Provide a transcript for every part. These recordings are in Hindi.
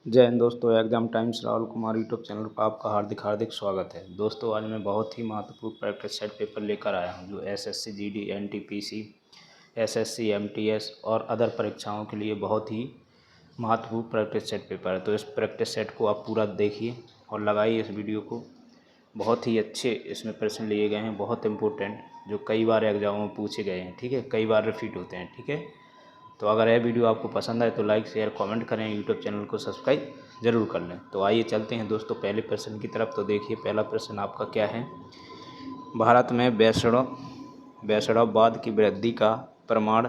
जय हिंद दोस्तों। Exam times Rahul Kumar YouTube channel पर आपका हार्दिक हार्दिक स्वागत है। दोस्तों आज मैं बहुत ही महत्वपूर्ण प्रैक्टिस सेट पेपर लेकर आया हूं जो SSC GD NTPC SSC MTS और अदर परीक्षाओं के लिए बहुत ही महत्वपूर्ण प्रैक्टिस सेट पेपर है। तो इस प्रैक्टिस सेट को आप पूरा देखिए और लगाइए इस वीडियो को। बहुत ही अच्छे इसमें प्रश्न लिए गए हैं, बहुत इंपॉर्टेंट, जो कई बार एग्जामों में पूछे गए हैं। ठीक है, कई बार रिपीट होते हैं। ठीक है, तो अगर यह वीडियो आपको पसंद आए तो लाइक शेयर कमेंट करें, यूट्यूब चैनल को सब्सक्राइब ज़रूर कर लें। तो आइए चलते हैं दोस्तों पहले प्रश्न की तरफ। तो देखिए पहला प्रश्न आपका क्या है। भारत में वैष्णववाद की वृद्धि का प्रमाण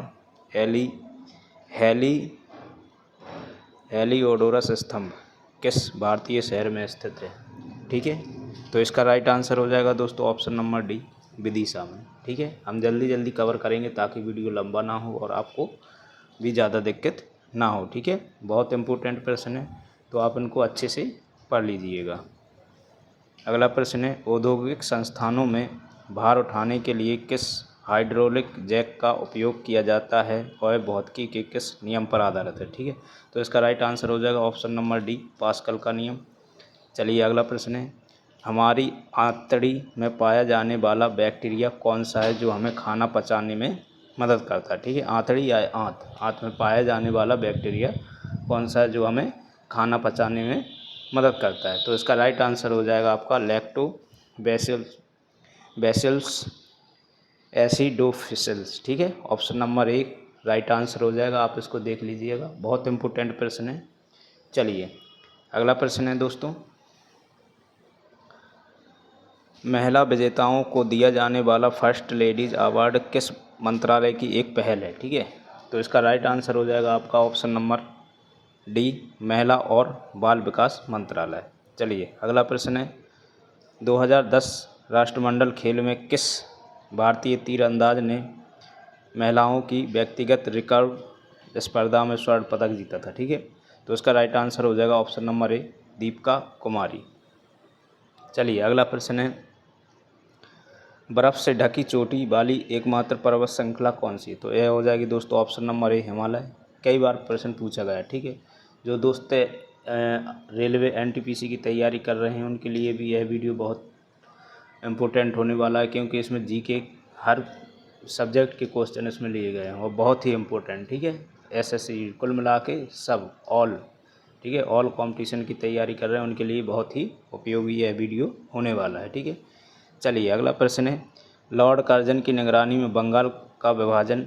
हेलियोडोरस स्तंभ किस भारतीय शहर में स्थित है। ठीक है, तो इसका राइट आंसर हो जाएगा दोस्तों ऑप्शन नंबर डी, विदिशा में। ठीक है, हम जल्दी जल्दी कवर करेंगे ताकि वीडियो लंबा ना हो और आपको भी ज़्यादा दिक्कत ना हो। ठीक है, बहुत इंपॉर्टेंट प्रश्न है, तो आप इनको अच्छे से पढ़ लीजिएगा। अगला प्रश्न है, औद्योगिक संस्थानों में भार उठाने के लिए किस हाइड्रोलिक जैक का उपयोग किया जाता है और भौतिकी के किस नियम पर आधारित है। ठीक है, तो इसका राइट आंसर हो जाएगा ऑप्शन नंबर डी, पास्कल का नियम। चलिए अगला प्रश्न है, हमारी आंतड़ी में पाया जाने वाला बैक्टीरिया कौन सा है जो हमें खाना पचाने में मदद करता है। ठीक है, आंतड़ी या आंत में पाया जाने वाला बैक्टीरिया कौन सा है जो हमें खाना पचाने में मदद करता है। तो इसका राइट आंसर हो जाएगा आपका लैक्टोबैसिलस एसिडोफिसिल्स। ठीक है, ऑप्शन नंबर एक राइट आंसर हो जाएगा। आप इसको देख लीजिएगा, बहुत इंपॉर्टेंट प्रश्न है। चलिए अगला प्रश्न है दोस्तों, महिला विजेताओं को दिया जाने वाला फर्स्ट लेडीज अवार्ड किस मंत्रालय की एक पहल है। ठीक है, तो इसका राइट आंसर हो जाएगा आपका ऑप्शन नंबर डी, महिला और बाल विकास मंत्रालय। चलिए अगला प्रश्न है, 2010 राष्ट्रमंडल खेल में किस भारतीय तीरंदाज ने महिलाओं की व्यक्तिगत रिकर्व स्पर्धा में स्वर्ण पदक जीता था। ठीक है, तो इसका राइट आंसर हो जाएगा option number A, Deepika Kumari. चलिए अगला प्रश्न है, बर्फ़ से ढकी चोटी वाली एकमात्र पर्वत श्रृंखला कौन सी है। तो यह हो जाएगी दोस्तों ऑप्शन नंबर ए, हिमालय। कई बार प्रश्न पूछा गया है। ठीक है, जो दोस्त रेलवे एनटीपीसी की तैयारी कर रहे हैं उनके लिए भी यह वीडियो बहुत इम्पोर्टेंट होने वाला है, क्योंकि इसमें जीके हर सब्जेक्ट के क्वेश्चन इसमें लिए गए हैं और बहुत ही इम्पोर्टेंट। ठीक है, एसएससी कुल मिला के सब ऑल, ठीक है, ऑल कंपटीशन की तैयारी कर रहे हैं उनके लिए बहुत ही उपयोगी यह वीडियो होने वाला है। ठीक है, चलिए अगला प्रश्न है, लॉर्ड कर्जन की निगरानी में बंगाल का विभाजन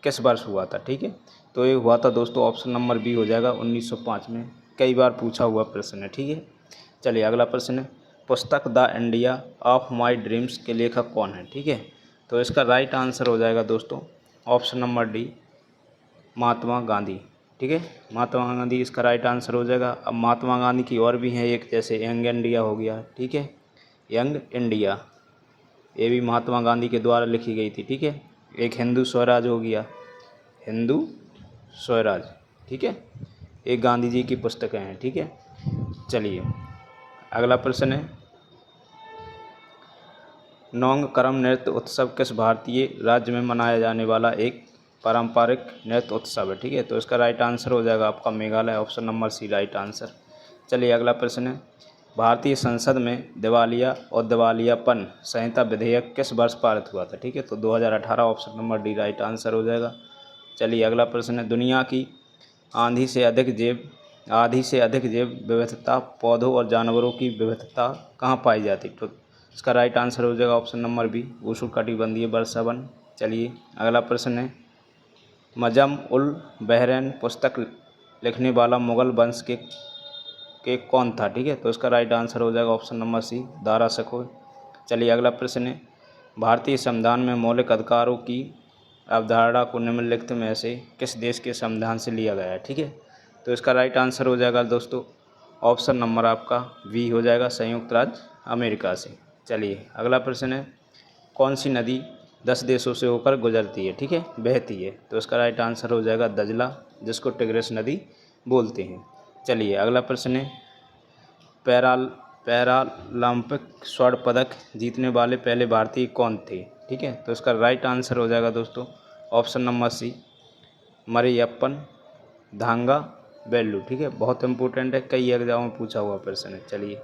किस वर्ष हुआ था। ठीक है, तो ये हुआ था दोस्तों ऑप्शन नंबर बी हो जाएगा 1905 में। कई बार पूछा हुआ प्रश्न है। ठीक है, चलिए अगला प्रश्न है, पुस्तक the India of my dreams के लेखक कौन है। ठीक है, तो इसका राइट आंसर हो जाएगा दोस्तों option number D, Mahatma Gandhi. ठीक है, महात्मा गांधी इसका राइट आंसर हो जाएगा। अब महात्मा गांधी की और भी हैं एक, जैसे यंग इंडिया हो गया। ठीक है, यंग इंडिया ये भी महात्मा गांधी के द्वारा लिखी गई थी। ठीक है, एक हिंदू स्वराज हो गया, हिंदू स्वराज। ठीक है, एक गांधी जी की पुस्तकें हैं। ठीक है, चलिए अगला प्रश्न है, नौंग करम नृत्य उत्सव किस भारतीय राज्य में मनाया जाने वाला एक पारंपरिक नृत्य उत्सव है। ठीक है, तो इसका राइट आंसर हो जाएगा आपका Meghalaya, option number C right answer. चलिए अगला प्रश्न है, भारतीय संसद में दिवालिया और दिवालियापन संहिता विधेयक किस वर्ष पारित हुआ था। ठीक है, तो 2018, option number D right answer हो जाएगा। चलिए अगला प्रश्न है, दुनिया की आधी से अधिक जैव विविधता पौधों और जानवरों की विविधता कहाँ पाई जाती है। तो इसका राइट आंसर हो जाएगा ऑप्शन नंबर बी, उष्णकटिबंधीय वर्षावन। चलिए अगला प्रश्न है, मजम उल बहरैन पुस्तक लिखने वाला मुगल वंश के कौन था। ठीक है, तो इसका राइट आंसर हो जाएगा ऑप्शन नंबर सी, दारा शकोर। चलिए अगला प्रश्न है, भारतीय संविधान में मौलिक अधिकारों की अवधारणा को निम्नलिखित में से किस देश के संविधान से लिया गया है। ठीक है, तो इसका राइट आंसर हो जाएगा दोस्तों ऑप्शन नंबर आपका वी हो जाएगा, संयुक्त राज्य अमेरिका से। चलिए अगला प्रश्न है, कौन सी नदी 10 देशों से होकर गुजरती है। ठीक है, बहती है, तो इसका राइट आंसर हो जाएगा दजला, जिसको टिग्रिस नदी बोलते हैं। चलिए अगला प्रश्न है, पैरालंपिक स्वर्ण पदक जीतने वाले पहले भारतीय कौन थे। ठीक है, तो इसका राइट आंसर हो जाएगा दोस्तों option number C, Mariyappan Thangavelu, ठीक है, बहुत इंपॉर्टेंट है, कई एग्जाम में पूछा हुआ प्रश्न है। चलिए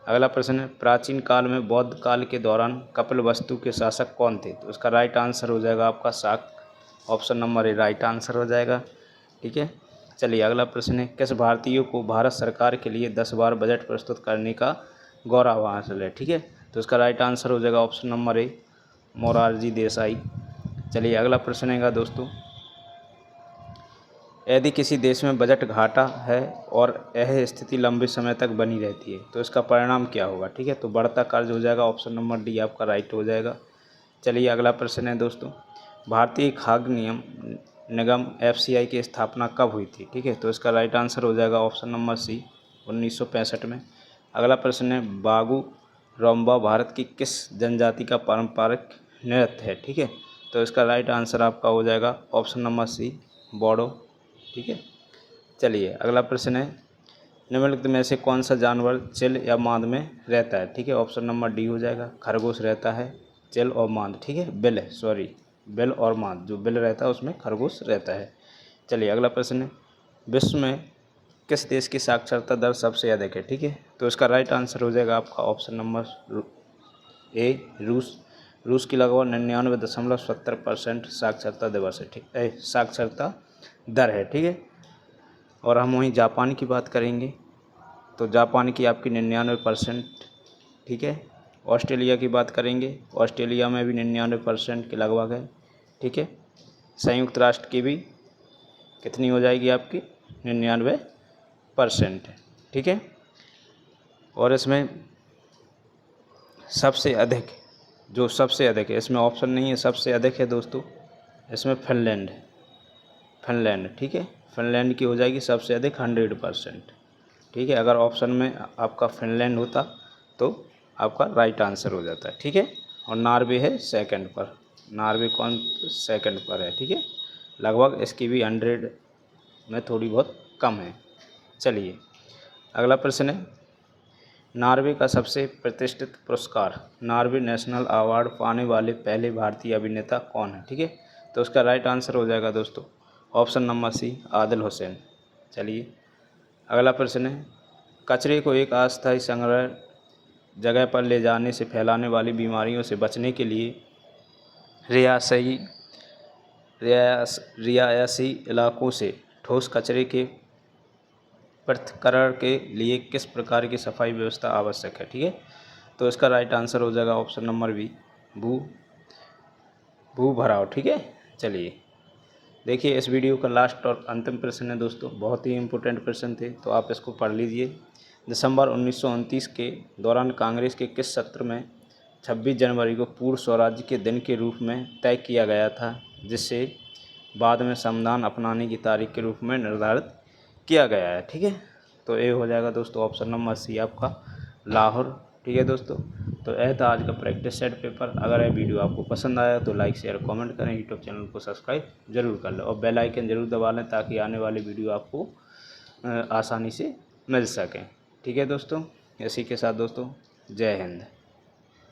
अगला प्रश्न है, प्राचीन काल में बौद्ध काल के दौरान कपिलवस्तु के शासक कौन थे? तो उसका राइट आंसर हो जाएगा आपका शाक, option number A right answer हो जाएगा, ठीक है। चलिए अगला प्रश्न है, किस भारतीय को भारत सरकार के लिए 10 बार बजट प्रस्तुत करने का गौरव हासिल है? ठीक है, तो इसका राइट आंसर हो जाएगा option number A Morarji Desai. चलिए अगला प्रश्न है दोस्तों, यदि किसी देश में बजट घाटा है और यह स्थिति लंबे समय तक बनी रहती है तो इसका परिणाम क्या होगा? ठीक है, तो बढ़ता कर्ज हो जाएगा, ऑप्शन नंबर डी आपका राइट हो जाएगा। चलिए अगला प्रश्न है दोस्तों, भारतीय खाद्य निगम FCI की स्थापना कब हुई थी? ठीक है, तो इसका राइट आंसर हो जाएगा ऑप्शन नंबर सी 1965 में। अगला प्रश्न है, बागू रोम्बा भारत की किस जनजाति का पारंपरिक नृत्य है? ठीक है, तो इसका राइट आंसर आपका हो जाएगा ऑप्शन नंबर सी बोडो, ठीक है। चलिए अगला प्रश्न है, निम्नलिखित में से कौन सा जानवर चिल या मांद में रहता है? ठीक है, ऑप्शन नंबर डी हो जाएगा, खरगोश रहता है चिल और मांद, ठीक है, बिल है, सॉरी बिल और मांद, जो बिल रहता है उसमें खरगोश रहता है। चलिए अगला प्रश्न है, विश्व में किस देश की साक्षरता दर सबसे अधिक है? ठीक है, तो इसका राइट आंसर हो जाएगा आपका ऑप्शन नंबर ए रूस। रूस की लगभग 99.70% साक्षरता दिवस है, ठीक है, साक्षरता दर है, ठीक है। और हम वहीं जापान की बात करेंगे तो जापान की आपकी 99%, ठीक है। ऑस्ट्रेलिया की बात करेंगे, ऑस्ट्रेलिया में भी 99% के लगभग है, ठीक है। संयुक्त राष्ट्र की भी कितनी हो जाएगी आपकी 99% है, ठीक है। और इसमें सबसे अधिक, जो सबसे अधिक है, इसमें ऑप्शन नहीं है, सबसे अधिक है दोस्तों, इसमें फिनलैंड है, फिनलैंड, ठीक है, फिनलैंड की हो जाएगी सबसे अधिक 100%, ठीक है। अगर ऑप्शन में आपका फिनलैंड होता तो आपका राइट आंसर हो जाता है, ठीक है। और नॉर्वे है सेकंड पर, नॉर्वे कौन सेकंड पर है, ठीक है, लगभग इसकी भी 100 में थोड़ी बहुत कम है। चलिए अगला प्रश्न है, नॉर्वे का सबसे प्रतिष्ठित पुरस्कार नॉर्वे नेशनल अवार्ड पाने वाले पहले भारतीय अभिनेता कौन है? ठीक है, तो उसका राइट आंसर हो जाएगा दोस्तों option number C Adil Hussain. चलिए अगला प्रश्न है, कचरे को एक अस्थायी संग्रह जगह पर ले जाने से फैलाने वाली बीमारियों से बचने के लिए रियायशी इलाकों से ठोस कचरे के पृथक्करण के लिए किस प्रकार की सफाई व्यवस्था आवश्यक है? ठीक है, तो इसका राइट आंसर हो जाएगा ऑप्शन नंबर बी भू भराव, ठीक है। चलिए देखिए इस वीडियो का लास्ट और अंतिम प्रश्न है दोस्तों, बहुत ही इंपॉर्टेंट प्रश्न थे तो आप इसको पढ़ लीजिए। दिसंबर 1929 के दौरान कांग्रेस के किस सत्र में 26 जनवरी को पूर्ण स्वराज्य के दिन के रूप में तय किया गया था, जिससे बाद में संविधान अपनाने की तारीख के रूप में निर्धारित किया गया है? ठीक है, तो ये हो जाएगा दोस्तों ऑप्शन नंबर सी आपका लाहौर, ठीक है दोस्तों। तो यह था आज का प्रैक्टिस सेट पेपर। अगर यह वीडियो आपको पसंद आया तो लाइक शेयर कमेंट करें, यूट्यूब चैनल को सब्सक्राइब जरूर कर लें और बेल आइकन जरूर दबा लें ताकि आने वाली वीडियो आपको आसानी से मिल सकें। ठीक है दोस्तों, इसी के साथ दोस्तों जय हिंद।